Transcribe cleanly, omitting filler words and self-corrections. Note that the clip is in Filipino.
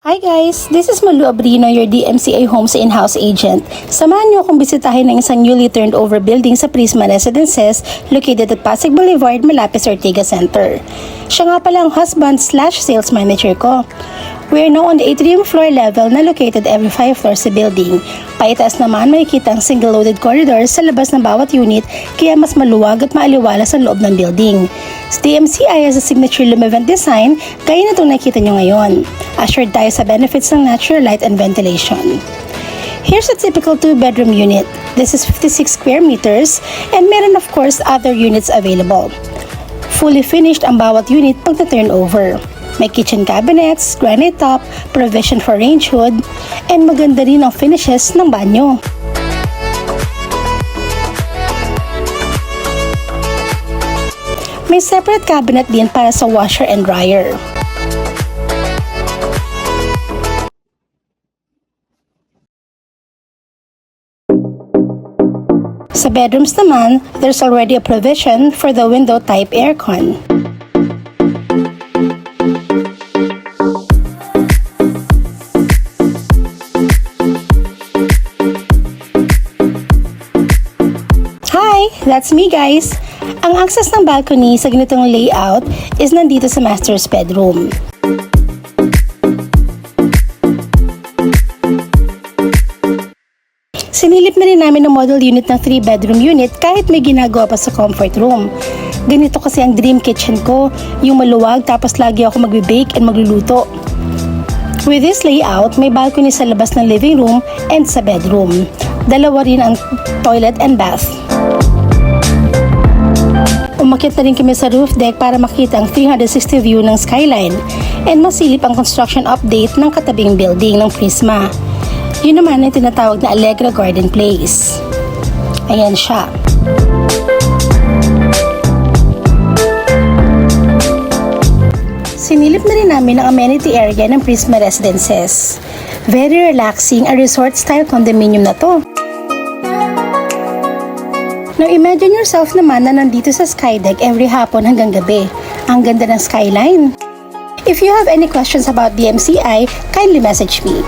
Hi guys! This is Malu Abrino, your DMCA Homes in-house agent. Samahan niyo akong bisitahin ng isang newly turned over building sa Prisma Residences located at Pasig Boulevard, malapit sa Ortigas Center. Siya nga pala ang husband/sales manager ko. We are now on the atrium floor level na located every 5 floors sa building. Paitaas naman makikita ang single-loaded corridor sa labas ng bawat unit kaya mas maluwag at maaliwalas ang loob ng building. Sa DMCI has a signature Lumevent design gaya na itong nakita nyo ngayon. Assured tayo sa benefits ng natural light and ventilation. Here's a typical 2-bedroom unit. This is 56 square meters and meron of course other units available. Fully finished ang bawat unit pag na-turn over. May kitchen cabinets, granite top, provision for range hood, and maganda rin ang finishes ng banyo. May separate cabinet din para sa washer and dryer. Sa bedrooms naman, there's already a provision for the window type aircon. Hi! That's me guys! Ang access ng balcony sa ganitong layout is nandito sa master's bedroom. Sinilip na rin namin ang model unit ng 3-bedroom unit kahit may ginagawa pa sa comfort room. Ganito kasi ang dream kitchen ko, yung maluwag tapos lagi ako magbe-bake and magluluto. With this layout, may balcony sa labas ng living room and sa bedroom. Dalawa rin ang toilet and bath. Umakyat na rin kami sa roof deck para makita ang 360 view ng skyline and masilip ang construction update ng katabing building ng Prisma. Yun naman ay tinatawag na Allegra Garden Place. Ayan siya. Sinilip na rin namin ang amenity area ng Prisma Residences. Very relaxing ang resort-style condominium na to. Now imagine yourself naman na nandito sa skydeck every hapon hanggang gabi. Ang ganda ng skyline. If you have any questions about DMCI, kindly message me.